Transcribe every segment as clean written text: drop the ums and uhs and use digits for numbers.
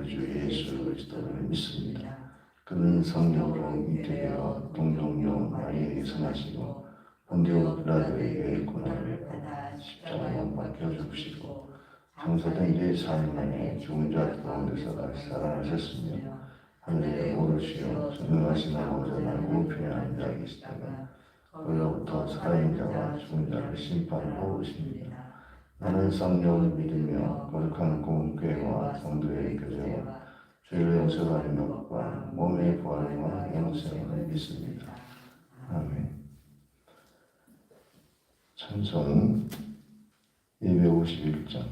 우리 주 예수 그리스도를 믿습니다. 그는 성령으로 잉태되어 동정녀 마리아에게서 나시고 본디오 빌라도에게 고난을 받아 십자가에 못 박혀 죽으시고 장사된 뒤 4일 만에 죽은 자 가운데서 다시 살아나셨으며 하늘에 오르시어 전능하신 아버지 하나님 우편에 앉아 계시다가 거기로부터 살아있는 자와 죽은 자를 심판하러 오십니다. 나는 성령을 믿으며 거룩한 공교회와 성도의 교제와 죄를 용서받는 것과 몸의 부활과 영생을 믿습니다. 아멘. 찬송 251장.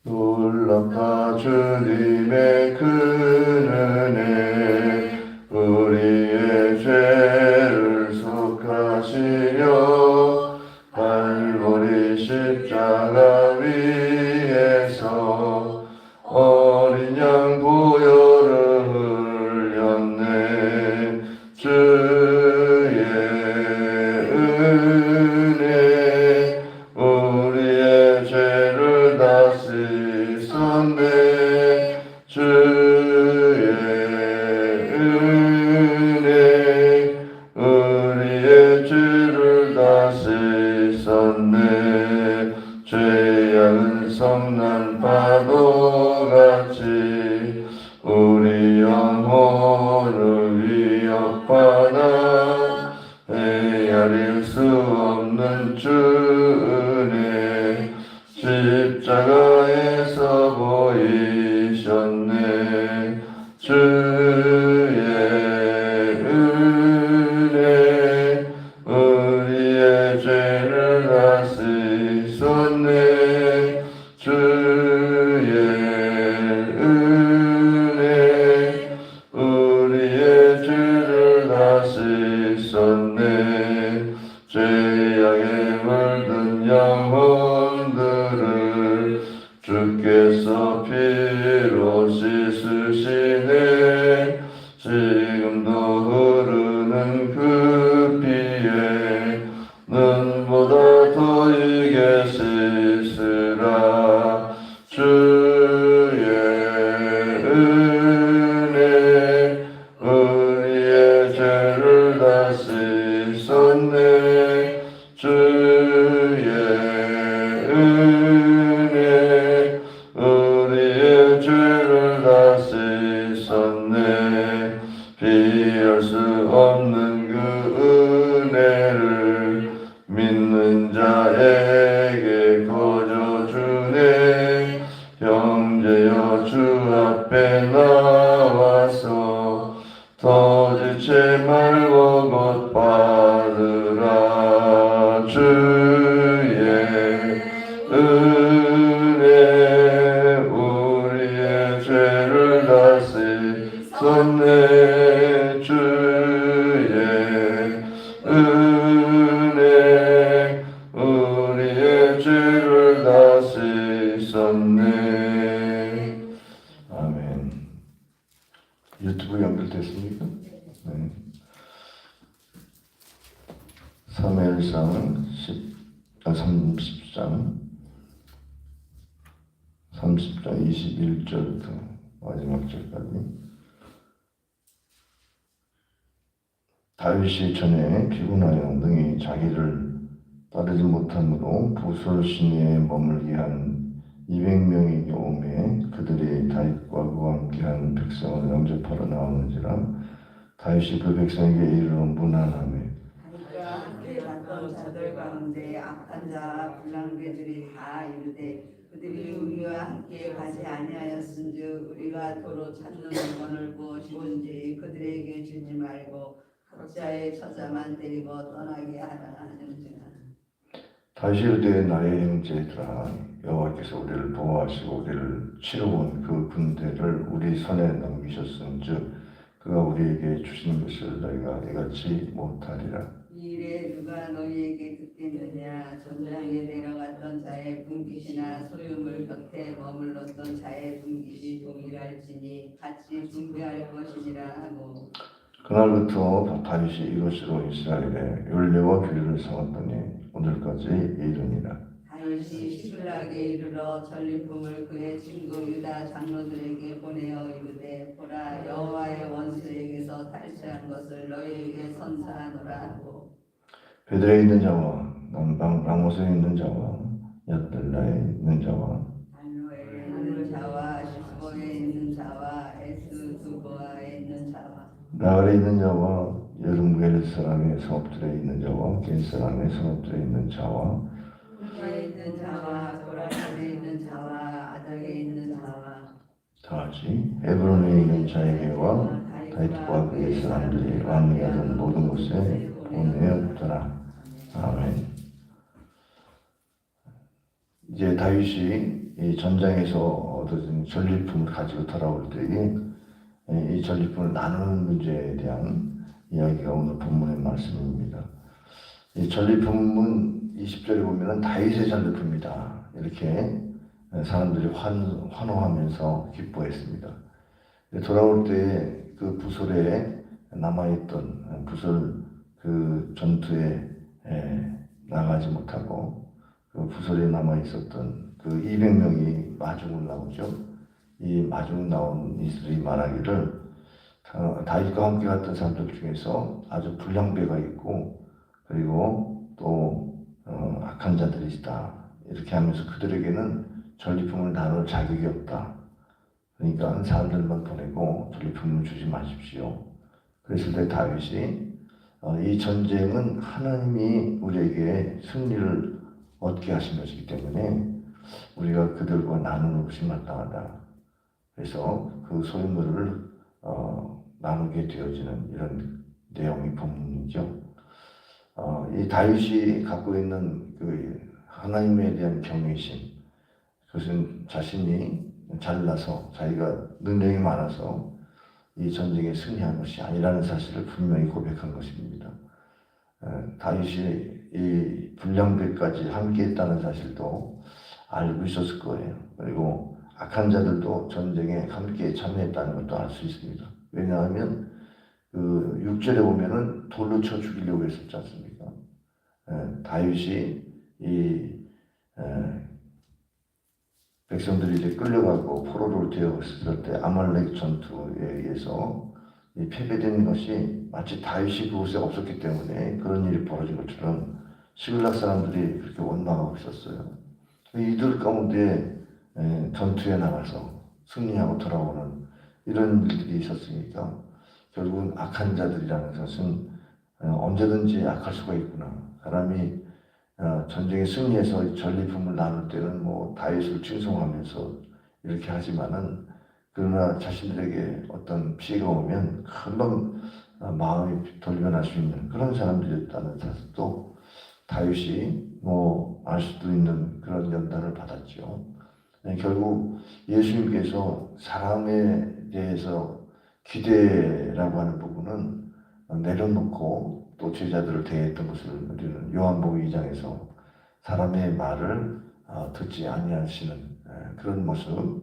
놀랍다 주님의 큰 은혜, 우리의 죄를 속하시려 갈보리 십자가 위에서 어린 양 보혈을 흘렸네. 주의 은혜 우리의 죄를 다 씻었네. 주의 은혜 우리의 죄를 다 씻었네. 죄악은 성난 파도같이 우리 영혼을 위협하나 헤아릴 수 없는 주 은혜 십자가에서 보이셨네. 주의 은혜 우리의 죄를 다 씻었네. 주의 은혜 우리의 죄를 다 씻었네. 죄악에 물든 영혼들을 주께서 피로 씻으시네. 지금도 흐르는 그 피에 눈보다 더 이게 씻으라. 주의 은혜 우리의 죄를 다 씻었네. 주의 은혜 우리의 죄를 다 씻었네. 비할 수 없는 그 은혜를 믿는 자에게 거저 주네. 형제여 주 앞에 나와서 더 지치 말고 곧 받으라. 주의 은혜 우리의 죄를 다 씻었네. 주의 은혜 우리의 죄를 다 씻었네. 아멘. 유튜브 연결됐습니까? 네. 사무엘상 30장 21절부터 마지막 절까지. 다윗이 전에 피곤하여 능히 자기를 따르지 못함으로 부솔시내에 머물게 한 200명이 오매 그들이 다윗과 그와 함께한 백성을 영접하러 나오는지라. 다윗이 그 백성에게 이르러 문안하며 다윗과 함께 갔던 자들 가운데 악한 자 불량배들이 다 이르되 그들이 우리와 함께 가지 아니하였은즉 우리가 도로 찾는 물건을 무엇이든지 그들에게 주지 말고 각자의 처자만 데리고 떠나게 하라 하는지라. 다윗이 이르되 나의 형제들아 여호와께서 우리를 보호하시고 우리를 치러온 그 군대를 우리 손에 넘기셨은즉 그가 우리에게 주신 것을 너희가 이같이 못하리라. 이래 누가 너희에게 듣겠느냐. 전장에 내려갔던 자의 분깃이나 소유물 곁에 머물렀던 자의 분깃이 동일할지니 같이 숭배할 것이니라 하고. 그날부터 다윗이 이것으로 이스라엘에 율례와 규례를 세웠더니 오늘까지 이르니라. 다윗이 시블락에 이르러 전리품을 그의 친구 유다 장로들에게 보내어 이르되 보라 여호와의 원수에게서 탈취한 것을 너희에게 선사하노라 하고. 베들레에 있는 자와 라모스에 있는 자와 얏들라에 있는 자와 단로에 있는 자와 시스보에 있는 자와 에스두보아에 있는 자와 나갈에 있는 자와 여름겔 사람의 성읍들에 있는 자와 겐 사람의 성읍들에 있는 자와 에 있는 자와 도라산에 있는 자와 아닥에 있는 자와 다같이 헤브론에 있는 자에게와 다윗과 그의 사람들이 왕래하던 모든 곳에 보내었더라. 아멘. 이제 다윗이 이 전장에서 얻어진 전리품을 가지고 돌아올 때에 이 전리품을 나누는 문제에 대한 이야기가 오늘 본문의 말씀입니다. 이 전리품은 20절에 보면은 다윗의 전리품이다. 이렇게 사람들이 환호하면서 기뻐했습니다. 돌아올 때 그 부솔에 남아있던 부솔 그 전투에 나가지 못하고 그 부솔에 남아있었던 그 200명이 마중을 나오죠. 이 마중 나온 이들이 말하기를 다윗과 함께 갔던 사람들 중에서 아주 불량배가 있고 그리고 또 악한 자들이 있다. 이렇게 하면서 그들에게는 전리품을 나눌 자격이 없다. 그러니까 사람들만 보내고 전리품을 주지 마십시오. 그랬을 때 다윗이 이 전쟁은 하나님이 우리에게 승리를 얻게 하신 것이기 때문에 우리가 그들과 나누는 것이 마땅하다. 그래서 그 소유물을 나누게 되어지는 이런 내용이 본문이죠. 이 다윗이 갖고 있는 그 하나님에 대한 경외심, 그것은 자신이 잘나서 자기가 능력이 많아서 이 전쟁에 승리한 것이 아니라는 사실을 분명히 고백한 것입니다. 다윗이 이 불량배까지 함께했다는 사실도 알고 있었을 거예요. 그리고 악한 자들도 전쟁에 함께 참여했다는 것도 알 수 있습니다. 왜냐하면 그 6절에 보면은 돌로 쳐 죽이려고 했었지 않습니까? 다윗이 이 백성들이 이제 끌려가고 포로로 되었을 때 아말렉 전투에 의해서 이 패배된 것이 마치 다윗이 그곳에 없었기 때문에 그런 일이 벌어진 것처럼 시글락 사람들이 그렇게 원망하고 있었어요. 이들 가운데 전투에 나가서 승리하고 돌아오는 이런 일들이 있었으니까 결국은 악한 자들이라는 것은 언제든지 악할 수가 있구나. 사람이 전쟁에 승리해서 전리품을 나눌 때는 뭐 다윗을 칭송하면서 이렇게 하지만은 그러나 자신들에게 어떤 피해가 오면 금방 마음이 돌변할 수 있는 그런 사람들이었다는 사실도 다윗이 뭐 알 수도 있는 그런 연단을 받았죠. 결국 예수님께서 사람에 대해서 기대라고 하는 부분은 내려놓고 또 제자들을 대했던 것을 우리는 요한복음 2장에서 사람의 말을 듣지 아니하시는 그런 모습,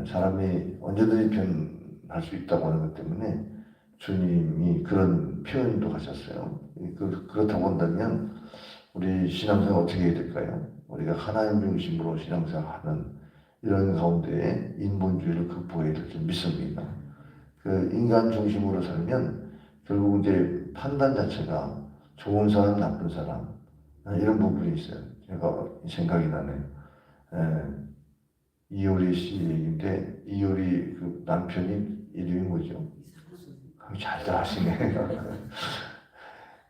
사람이 언제든지 변할 수 있다고 하는 것 때문에 주님이 그런 표현도 하셨어요. 그렇다고 한다면 우리 신앙생활 어떻게 해야 될까요? 우리가 하나님 중심으로 신앙생활하는 이런 가운데에 인본주의를 극복해야 될 줄 믿습니다. 그 인간 중심으로 살면 결국 이제 판단 자체가 좋은 사람, 나쁜 사람 이런 부분이 있어요. 제가 생각이 나네요. 이효리 씨 얘기인데 이효리 그 남편이 이름이 뭐죠? 잘들 하시네.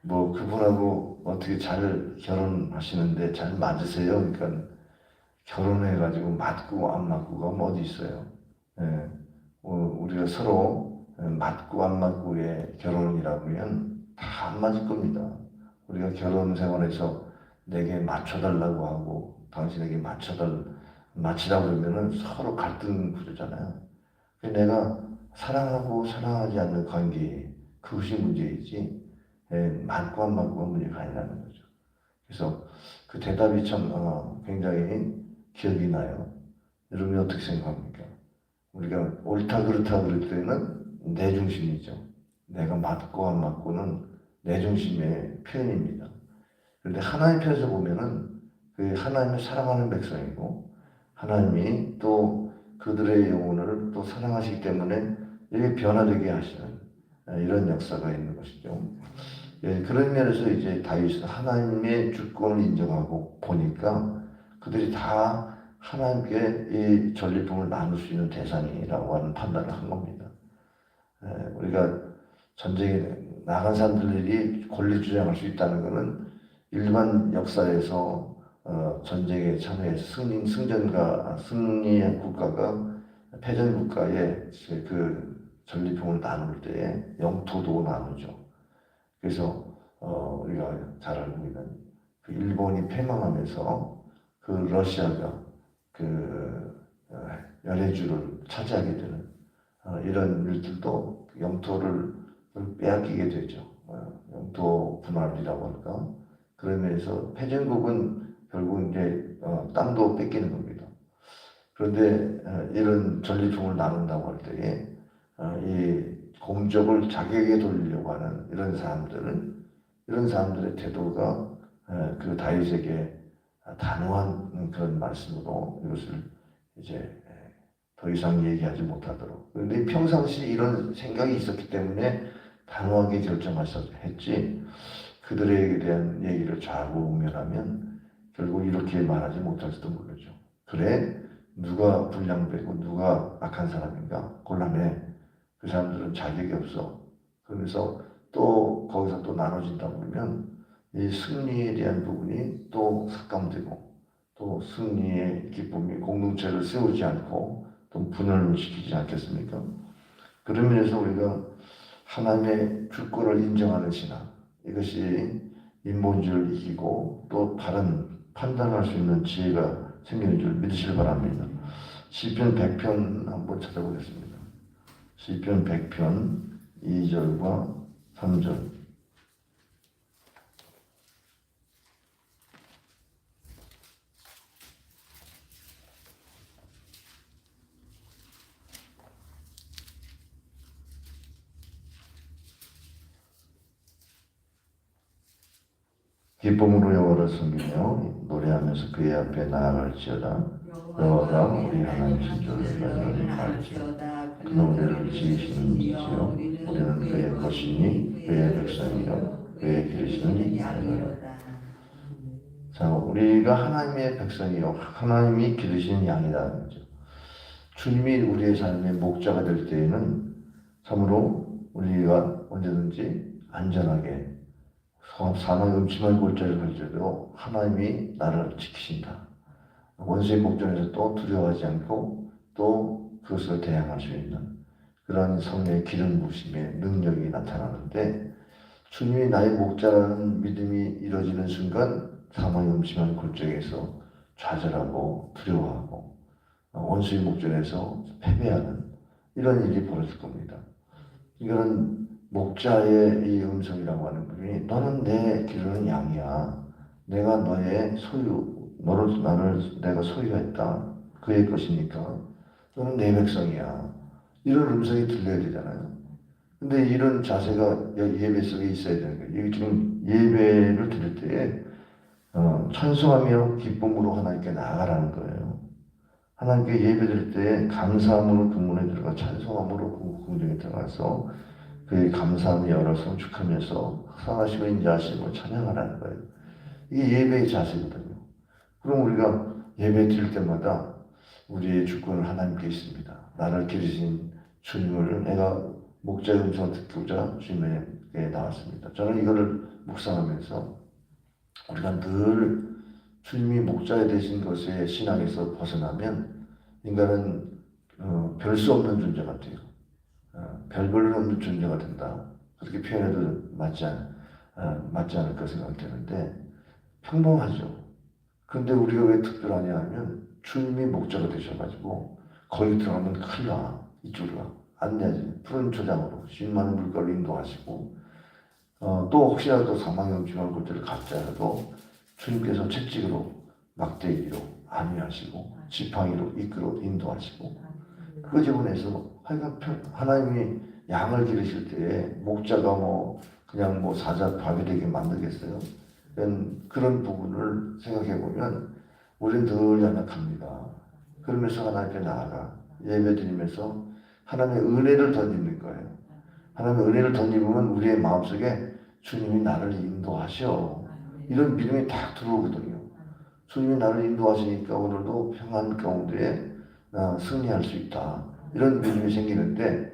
뭐 그분하고 어떻게 잘 결혼하시는데 잘 맞으세요? 그러니까 결혼해가지고 맞고 안 맞고가 뭐 어디 있어요? 우리가 서로 맞고 안 맞고의 결혼이라면 다 안 맞을 겁니다. 우리가 결혼 생활에서 내게 맞춰달라고 하고 당신에게 맞추다 그러면은 서로 갈등 구조잖아요. 내가 사랑하고 사랑하지 않는 관계 그것이 문제이지 맞고 안 맞고가 문제가 아니라는 거죠. 그래서 그 대답이 참 굉장히 기억이 나요. 여러분이 어떻게 생각합니까? 우리가 옳다 그렇다 그럴 때는 내 중심이죠. 내가 맞고 안 맞고는 내 중심의 표현입니다. 그런데 하나님 편에서 보면은 그 하나님을 사랑하는 백성이고 하나님이 또 그들의 영혼을 또 사랑하시기 때문에 이렇게 변화되게 하시는 이런 역사가 있는 것이죠. 예, 그런 면에서 이제 다윗은 하나님의 주권을 인정하고 보니까 그들이 다 하나님께 이 전리품을 나눌 수 있는 대상이라고 하는 판단을 한 겁니다. 예, 우리가 전쟁에 나간 사람들이 권리 주장할 수 있다는 것은 일반 역사에서 전쟁에 참여해서 승리의 국가가 패전 국가의 그 전리품을 나눌 때에 영토도 나누죠. 그래서 우리가 잘 알고 있는 그 일본이 패망하면서 그 러시아가 그 연해주를 차지하게 되는 이런 일들도 영토를 빼앗기게 되죠. 영토 분할이라고 할까. 그런 면에서 패전국은 결국 이제 땅도 뺏기는 겁니다. 그런데 이런 전리품을 나눈다고 할 때에 이 공적을 자기에게 돌리려고 하는 이런 사람들의 태도가 그 다윗에게 단호한 그런 말씀으로 이것을 이제 더 이상 얘기하지 못하도록. 그런데 평상시 이런 생각이 있었기 때문에 단호하게 결정하셨지 그들에게 대한 얘기를 좌우면하면 결국 이렇게 말하지 못할지도 모르죠. 그래 누가 불량되고 누가 악한 사람인가 골라내. 그 사람들은 자격이 없어. 그래서 또 거기서 또 나눠진다 보면 이 승리에 대한 부분이 또 삭감되고 또 승리의 기쁨이 공동체를 세우지 않고 또 분열을 시키지 않겠습니까? 그런 면에서 우리가 하나님의 주권을 인정하는 신앙, 이것이 인본주의를 이기고 또 바른 판단할 수 있는 지혜가 생기는 줄 믿으시길 바랍니다. 시편 100편 한번 찾아보겠습니다. 시편 100편 2절과 3절. 기쁨으로 여호와를 섬기며 노래하면서 그의 앞에 나아갈지어다. 여호와가 우리 하나님이신 줄을 너희는 알지어다. 그는 우리를 지으시는 이지요 우리는 그의 것이니 그의 백성이요 그의 기르시는 양이요. 자, 우리가 하나님의 백성이요 하나님이 기르시는 양이라는 거죠. 주님이 우리의 삶의 목자가 될 때에는 참으로 우리가 언제든지 안전하게 사망의 음침한 골짜기를 갈지라도 하나님이 나를 지키신다. 원수의 목전에서 또 두려워하지 않고 또 그것을 대항할 수 있는 그런 성령의 기름 부으심의 능력이 나타나는데 주님이 나의 목자라는 믿음이 이루어지는 순간 사망의 음침한 골짜기에서 좌절하고 두려워하고 원수의 목전에서 패배하는 이런 일이 벌어질 겁니다. 이거는 목자의 이 음성이라고 하는 분이 너는 내 기르는 양이야. 내가 너의 소유, 나를 내가 소유했다. 그의 것이니까 너는 내 백성이야. 이런 음성이 들려야 되잖아요. 근데 이런 자세가 예배 속에 있어야 되는 거예요. 지금 예배를 드릴 때에 찬송하며 기쁨으로 하나님께 나아가라는 거예요. 하나님께 예배 드릴 때에 감사함으로 궁문에 들어가 찬송함으로 궁정에 들어가서 그의 감사함의 열을 성축하면서 상하시고 인자하심을 찬양하라는 거예요. 이게 예배의 자세거든요. 그럼 우리가 예배 드릴 때마다 우리의 주권은 하나님께 있습니다. 나를 기르신 주님을 내가 목자의 음성을 듣고자 주님에게 나왔습니다. 저는 이거를 묵상하면서 우리가 늘 주님이 목자에 되신 것의 신앙에서 벗어나면 인간은 별 수 없는 존재 같아요. 별 볼일 없는 존재가 된다. 그렇게 표현해도 맞지 않을까 생각되는데 평범하죠. 그런데 우리가 왜 특별하냐 하면 주님이 목자가 되셔가지고 거기 들어가면 큰일 나. 이쪽으로 가. 안내하지. 푸른 초장으로 10만 물가로 인도하시고 또 혹시라도 사망의 중요한 곳들을 갈지라도 주님께서 채찍으로 막대기로 안위하시고 지팡이로 이끌어 인도하시고 그 지문에서 하나님이 양을 기르실 때에 목자가 그냥 사자 밥이 되게 만들겠어요. 그런 부분을 생각해 보면 우리는 늘 연약합니다. 그러면서 하나님께 나아가 예배드리면서 하나님의 은혜를 덧입는 거예요. 하나님의 은혜를 덧입으면 우리의 마음속에 주님이 나를 인도하셔. 이런 믿음이 딱 들어오거든요. 주님이 나를 인도하시니까 오늘도 평안 가운데 승리할 수 있다. 이런 믿음이 생기는데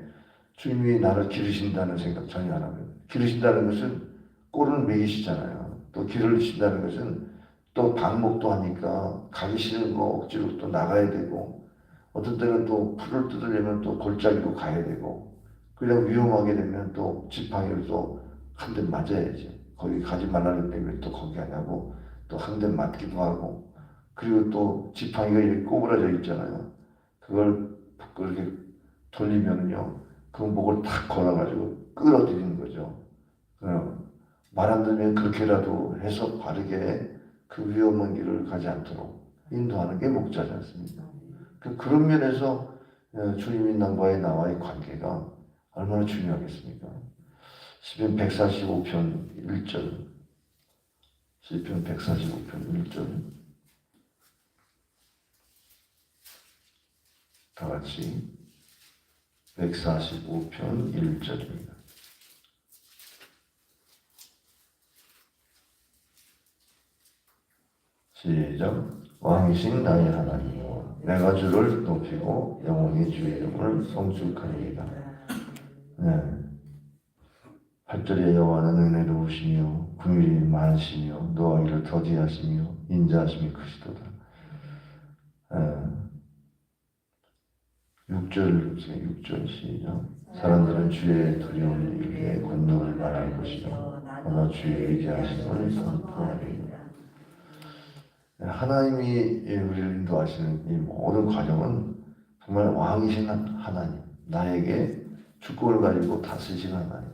주님이 나를 기르신다는 생각 전혀 안 하고요. 기르신다는 것은 꼴을 먹이시잖아요. 또 기르신다는 것은 또 방목도 하니까 가기 싫은 거 억지로 또 나가야 되고 어떤 때는 또 풀을 뜯으려면 또 골짜기로 가야 되고 그냥 위험하게 되면 또 지팡이를 또 한 대 맞아야죠. 거기 가지 말라는 때문에 또 거기 가냐고 또 한 대 맞기도 하고 그리고 또 지팡이가 이렇게 꼬부라져 있잖아요. 그걸 그렇게 돌리면요 그 목을 탁 걸어가지고 끌어들이는 거죠. 말 안 들으면 그렇게라도 해서 바르게 그 위험한 길을 가지 않도록 인도하는 게 목자지 않습니까? 그런 면에서 주님이 나와의 관계가 얼마나 중요하겠습니까? 시편 145편 1절 시편 145편 1절 다 같이 145편 1절입니다. 시작. 왕이신 나의 하나님이여 내가 주를 높이고 영원히 주의 이름을 송축하리이다. 네. 8절에 여호와는 은혜로우시며 긍휼이 많으시며 노하기를 더디하시며 인자하심이 크시도다. 6절 시작. 사람들은 주의 두려운 일에 권능을 말할 것이요 너나 주의 의지하심을 선포하리이다. 하나님이 우리를 인도하시는 이 모든 과정은 정말 왕이신 하나님, 나에게 주권을 가지고 다스리신 하나님.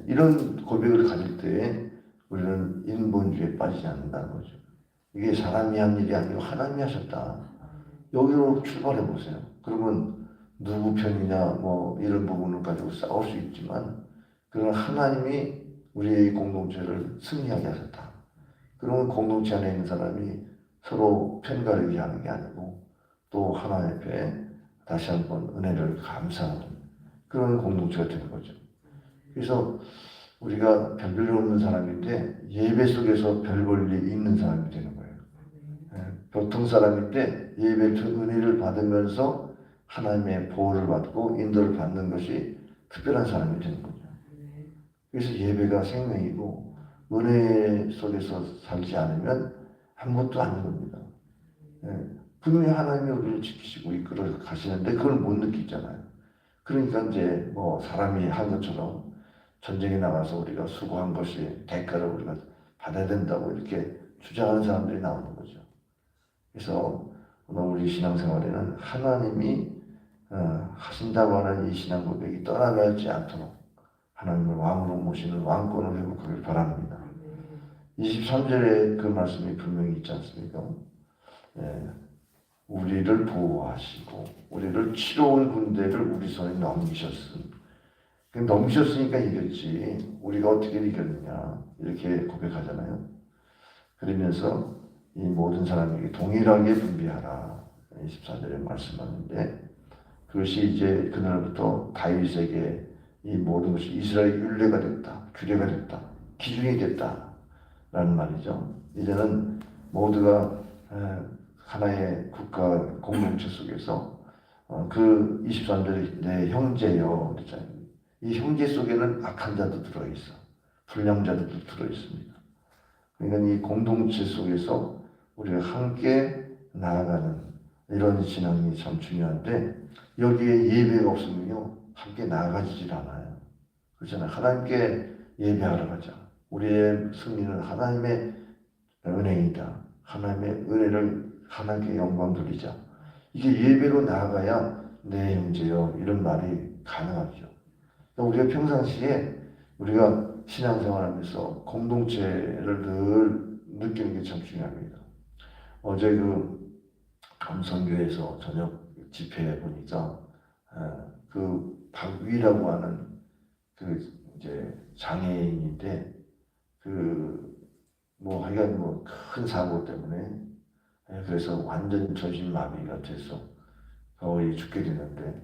이런 고백을 가질 때에 우리는 인본주의에 빠지지 않는다는 거죠. 이게 사람이 한 일이 아니고 하나님이 하셨다. 여기로 출발해 보세요. 그러면 누구 편이냐 이런 부분을 가지고 싸울 수 있지만 그러나 하나님이 우리의 공동체를 승리하게 하셨다. 그러면 공동체 안에 있는 사람이 서로 편가르기 하는 게 아니고 또 하나님 앞에 다시 한번 은혜를 감사하는 그런 공동체가 되는 거죠. 그래서 우리가 별별 없는 사람인데 예배 속에서 별 볼 일이 있는 사람이 되는 거예요. 보통 사람인데 예배 은혜를 받으면서 하나님의 보호를 받고 인도를 받는 것이 특별한 사람이 되는 거죠. 그래서 예배가 생명이고 은혜 속에서 살지 않으면 아무것도 아닌 겁니다. 분명히 하나님이 우리를 지키시고 이끌어 가시는데 그걸 못 느끼잖아요. 그러니까 이제 사람이 한 것처럼 전쟁에 나가서 우리가 수고한 것이 대가를 우리가 받아야 된다고 이렇게 주장하는 사람들이 나오는 거죠. 그래서 우리 신앙생활에는 하나님이 하신다고 하는 이 신앙 고백이 떠나가지 않도록 하나님을 왕으로 모시는 왕권을 회복하길 바랍니다. 23절에 그 말씀이 분명히 있지 않습니까? 우리를 보호하시고 우리를 치러온 군대를 우리 손에 넘기셨으니까 이겼지 우리가 어떻게 이겼느냐 이렇게 고백하잖아요. 그러면서 이 모든 사람에게 동일하게 분비하라 24절에 말씀하는데 그것이 이제 그날부터 다윗에게 이 모든 것이 이스라엘 율례가 됐다, 규례가 됐다, 기준이 됐다 라는 말이죠. 이제는 모두가 하나의 국가 공동체 속에서 그 23절에 내 형제여 그랬잖아요. 이 형제 속에는 악한 자도 들어있어. 불량자들도 들어있습니다. 그러니까 이 공동체 속에서 우리가 함께 나아가는 이런 신앙이 참 중요한데 여기에 예배가 없으면요 함께 나아가지질 않아요. 그렇잖아요. 하나님께 예배하러 가자. 우리의 승리는 하나님의 은혜이다. 하나님의 은혜를 하나님께 영광 돌리자. 이게 예배로 나아가야 내 형제여 이런 말이 가능하죠. 우리가 평상시에 우리가 신앙생활하면서 공동체를 늘 느끼는 게 참 중요합니다. 어제 그 감성교회에서 저녁 집회에 보니까 그 박위라고 하는 그 이제 장애인인데 그 뭐 하여간 뭐 큰 사고 때문에 그래서 완전 전신마비가 돼서 거의 죽게 됐는데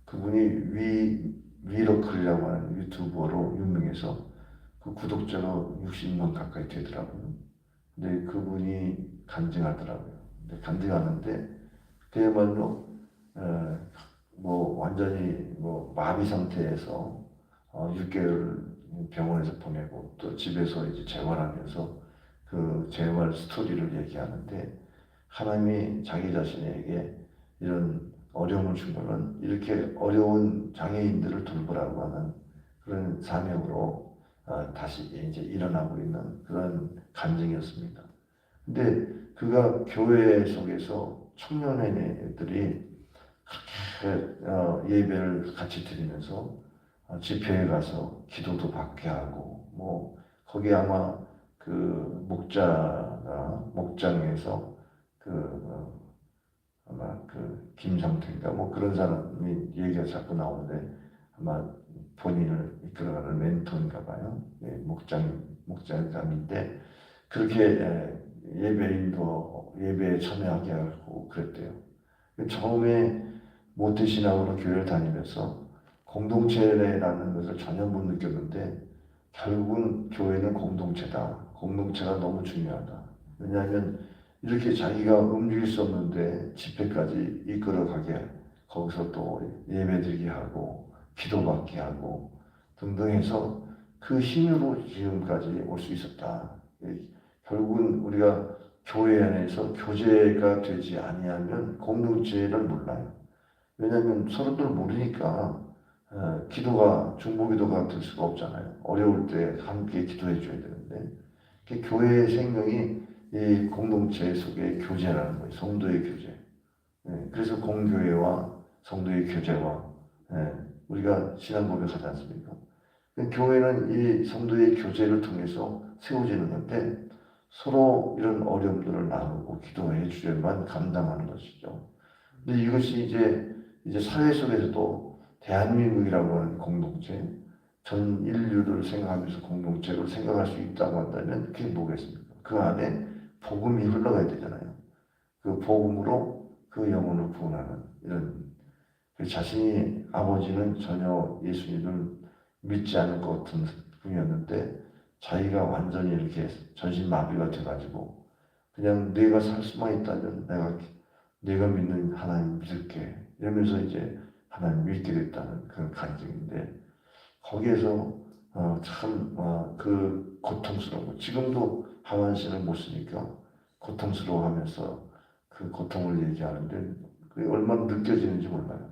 그분이 위러클이라고 하는 유튜버로 유명해서 그 구독자가 60만 가까이 되더라고요. 근데 그분이 간증하더라고요. 근데 간증하는데 그야말로 뭐 완전히 뭐 마비 상태에서 6개월 병원에서 보내고 또 집에서 이제 재활하면서 그 재활 스토리를 얘기하는데 하나님이 자기 자신에게 이런 어려움을 준 거는 이렇게 어려운 장애인들을 돌보라고 하는 그런 사명으로 다시 이제 일어나고 있는 그런 간증이었습니다. 근데 그가 교회 속에서 청년회들이 그렇게 예배를 같이 드리면서 집회에 가서 기도도 받게 하고 뭐 거기 아마 그 목자가 목장에서 아마 그 김상태인가 뭐 그런 사람이 얘기가 자꾸 나오는데 아마 본인을 이끌어가는 멘토인가 봐요. 예, 목장감인데 그렇게 예배에 참여하게 하고 그랬대요. 처음에 모태신앙으로 교회를 다니면서 공동체라는 것을 전혀 못 느꼈는데 결국은 교회는 공동체다. 공동체가 너무 중요하다. 왜냐하면 이렇게 자기가 움직일 수 없는데 집회까지 이끌어가게 거기서 또 예배드리게 하고 기도받게 하고 등등 해서 그 힘으로 지금까지 올 수 있었다. 결국은 우리가 교회 안에서 교제가 되지 아니하면 공동체를 몰라요. 왜냐하면 서로들 모르니까 중보기도가 될 수가 없잖아요. 어려울 때 함께 기도해 줘야 되는데 교회의 생명이 이 공동체 속의 교제라는 거예요. 성도의 교제. 그래서 공교회와 성도의 교제와 우리가 신앙 고백하지 않습니까? 교회는 이 성도의 교제를 통해서 세워지는 건데 서로 이런 어려움들을 나누고 기도해 주려만 감당하는 것이죠. 근데 이것이 이제 사회 속에서도 대한민국이라고 하는 공동체, 전 인류를 생각하면서 공동체를 생각할 수 있다고 한다면 그게 뭐겠습니까? 그 안에 복음이 흘러가야 되잖아요. 그 복음으로 그 영혼을 구원하는 이런 자신이 아버지는 전혀 예수님을 믿지 않을 것 같은 분이었는데 자기가 완전히 이렇게 전신마비가 돼가지고 그냥 내가 살 수만 있다면 내가 믿는 하나님 믿을게 이러면서 이제 하나님 믿게 됐다는 그런 간증인데 거기에서 참 그 고통스러운 거 지금도 하완신을 못 쓰니까 고통스러워하면서 그 고통을 얘기하는데 그게 얼마나 느껴지는지 몰라요.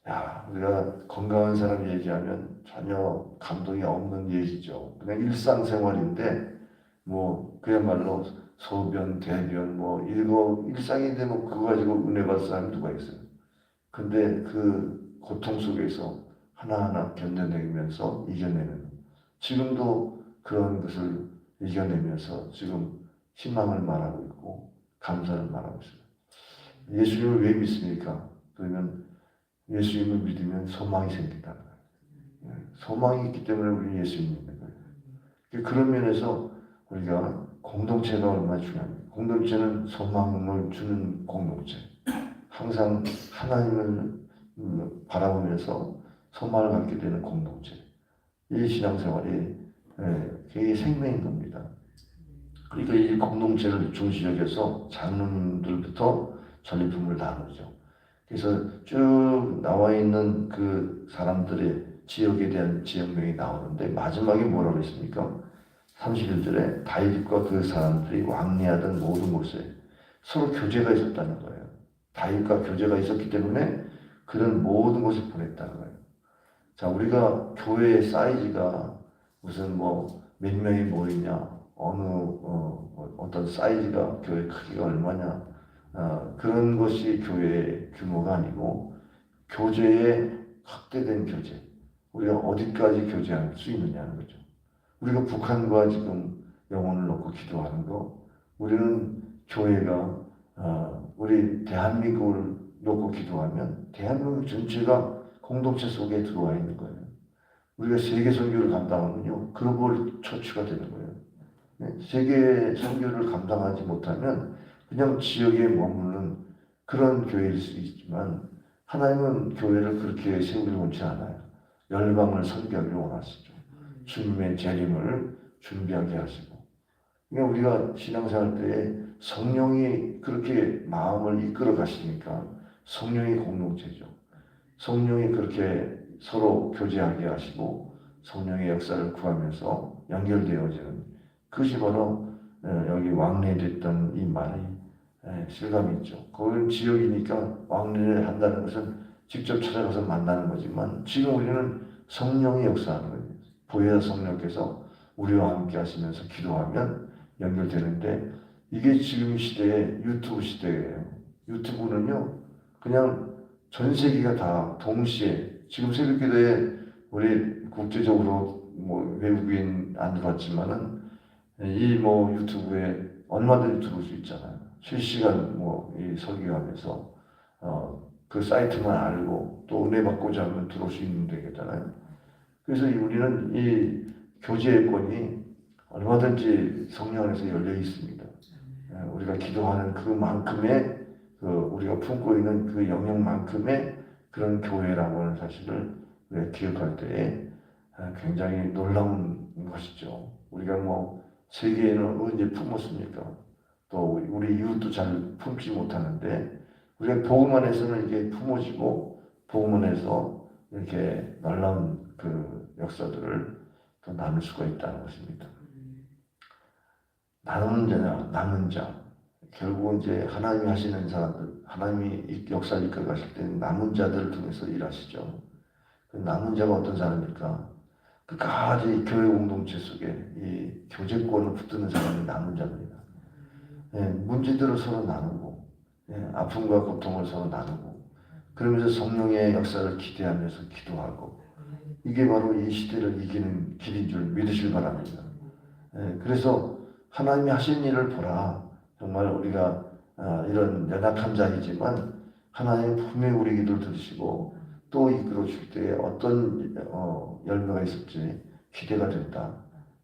야, 우리가 건강한 사람 얘기하면 전혀 감동이 없는 얘기죠. 그냥 일상생활인데 뭐 그야말로 소변, 대변 뭐 이거 일상인데 뭐 그거 가지고 은혜 받을 사람이 누가 있어요? 근데 그 고통 속에서 하나하나 견뎌내면서 이겨내는 지금도 그런 것을 이겨내면서 지금 희망을 말하고 있고 감사를 말하고 있어요. 예수님을 왜 믿습니까? 그러면 예수님을 믿으면 소망이 생긴다. 소망이 있기 때문에 우리 예수님 믿는 거예요. 그런 면에서 우리가 공동체가 얼마나 중요합니까? 공동체는 소망을 주는 공동체. 항상 하나님을 바라보면서 소망을 갖게 되는 공동체. 이 신앙생활이 그게 생명인 겁니다. 그러니까 이 공동체를 중시 여겨서 장로님들부터 전리품을 나누죠. 그래서 쭉 나와 있는 그 사람들의 지역에 대한 지역명이 나오는데 마지막에 뭐라고 했습니까? 31절에 다윗과 그 사람들이 왕래하던 모든 곳에 서로 교제가 있었다는 거예요. 다윗과 교제가 있었기 때문에 그런 모든 곳에 보냈다는 거예요. 자, 우리가 교회의 사이즈가 무슨 뭐 몇 명이 모이냐, 어떤 사이즈가 교회 크기가 얼마냐, 그런 것이 교회의 규모가 아니고 교제의 확대된 교제. 우리가 어디까지 교제할 수 있느냐는 거죠. 우리가 북한과 지금 영혼을 놓고 기도하는 거, 우리는 교회가 우리 대한민국을 놓고 기도하면 대한민국 전체가 공동체 속에 들어와 있는 거예요. 우리가 세계 선교를 감당하면요, 글로벌 처치가 되는 거예요. 네? 세계 선교를 감당하지 못하면 그냥 지역에 머무는 그런 교회일 수 있지만 하나님은 교회를 그렇게 세우기 원치 않아요. 열방을 선교하기를 원하시죠. 주님의 재림을 준비하게 하시고. 그러니까 우리가 신앙생활 때에 성령이 그렇게 마음을 이끌어 가시니까 성령의 공동체죠. 성령이 그렇게 서로 교제하게 하시고 성령의 역사를 구하면서 연결되어지는 그것이 바로 여기 왕래됐던 이 말이 실감이 있죠. 거기는 지역이니까 왕래를 한다는 것은 직접 찾아가서 만나는 거지만 지금 우리는 성령의 역사하는 거예요. 보혜사 성령께서 우리와 함께 하시면서 기도하면 연결되는데 이게 지금 시대의 유튜브 시대예요. 유튜브는요 그냥 전 세계가 다 동시에 지금 새벽기도에 우리 국제적으로 뭐 외국인 안 들어왔지만은 이 뭐 유튜브에 얼마든지 들어올 수 있잖아요. 실시간 이 설교하면서 그 사이트만 알고 또 은혜 받고자 하면 들어올 수 있는 되겠잖아요. 그래서 우리는 이 교제권이 얼마든지 성령 안에서 열려 있습니다. 우리가 기도하는 그만큼의 우리가 품고 있는 그 영역만큼의 그런 교회라고 하는 사실을 우리가 기억할 때에 굉장히 놀라운 것이죠. 우리가 세계에는 언제 품었습니까? 또 우리 이웃도 잘 품지 못하는데 우리가 복음 안에서는 이게 품어지고 복음 안에서 이렇게 놀라운 그 역사들을 또 나눌 수가 있다는 것입니다. 나누는 자냐, 남은 자. 결국 이제 하나님이 하시는 사람들, 하나님이 역사를 이끌어 가실 때는 남은 자들을 통해서 일하시죠. 그 남은 자가 어떤 사람입니까? 끝까지 교회 공동체 속에 이 교제권을 붙드는 사람이 남은 자입니다. 문제들을 서로 나누고, 아픔과 고통을 서로 나누고, 그러면서 성령의 역사를 기대하면서 기도하고, 이게 바로 이 시대를 이기는 길인 줄 믿으시길 바랍니다. 그래서 하나님이 하신 일을 보라. 정말 우리가 이런 연약한 자이지만 하나님 분명히 우리 기도를 들으시고 또 이끌어 줄 때 어떤 열매가 있을지 기대가 된다.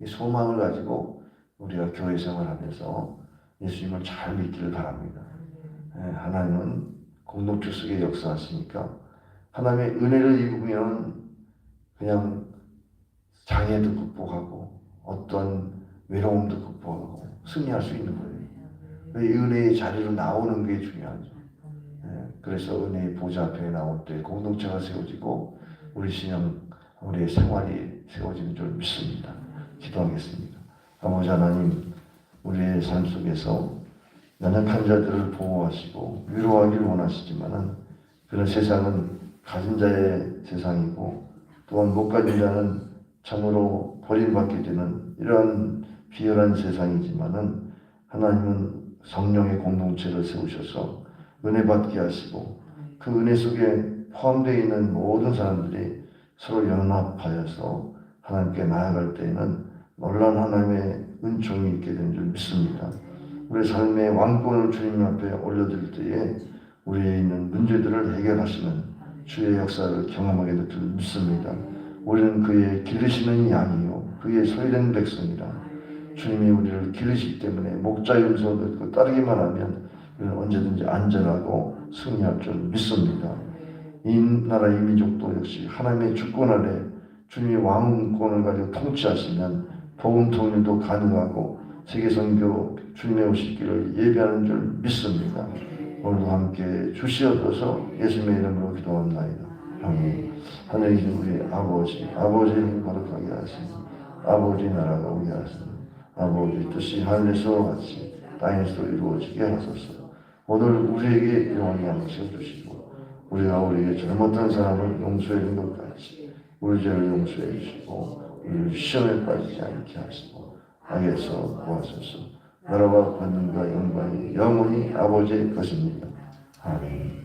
이 소망을 가지고 우리가 교회 생활하면서 예수님을 잘 믿기를 바랍니다. 하나님은 공동체 속에 역사하시니까 하나님의 은혜를 입으면 그냥 장애도 극복하고 어떤 외로움도 극복하고 승리할 수 있는 거예요. 이 은혜의 자리로 나오는 게 중요하죠. 그래서 은혜의 보좌 앞에 나올 때 공동체가 세워지고 우리 신앙, 우리의 생활이 세워지는 줄 믿습니다. 기도하겠습니다. 아버지 하나님, 우리의 삶 속에서 연약한 자들을 보호하시고 위로하기를 원하시지만은 그런 세상은 가진 자의 세상이고 또한 못 가진 자는 참으로 버림받게 되는 이러한 비열한 세상이지만은 하나님은 성령의 공동체를 세우셔서 은혜 받게 하시고 그 은혜 속에 포함되어 있는 모든 사람들이 서로 연합하여서 하나님께 나아갈 때에는 놀라운 하나님의 은총이 있게 되는 줄 믿습니다. 우리 삶의 왕권을 주님 앞에 올려드릴 때에 우리에 있는 문제들을 해결하시는 주의 역사를 경험하게 될 줄 믿습니다. 우리는 그의 기르시는 양이요 그의 소유된 백성이라. 주님이 우리를 기르시기 때문에 목자의 음성을 듣고 따르기만 하면 우리는 언제든지 안전하고 승리할 줄 믿습니다. 이 나라 이 민족도 역시 하나님의 주권 아래 주님이 왕권을 가지고 통치하시면 복음 통일도 가능하고 세계 선교 주님의 오실 길을 예비하는 줄 믿습니다. 오늘도 함께 주시옵소서. 예수님의 이름으로 기도합나이다. 아멘. 하늘에 계신 우리 아버지를 거룩하게 하시고 아버지 나라가 오게 하시고 아버지 뜻이 하늘에서 같이 땅에서 이루어지게 하소서. 오늘 우리에게 일용할 양식을 주시고 우리가 우리에게 잘못한 사람을 용서해 준 것 같이 우리 죄를 용서해 주시고 우리를 시험에 빠지지 않게 하시고 악에서 구하소서. 나라와 권능과 영광이 영원히 아버지의 것입니다. 아멘.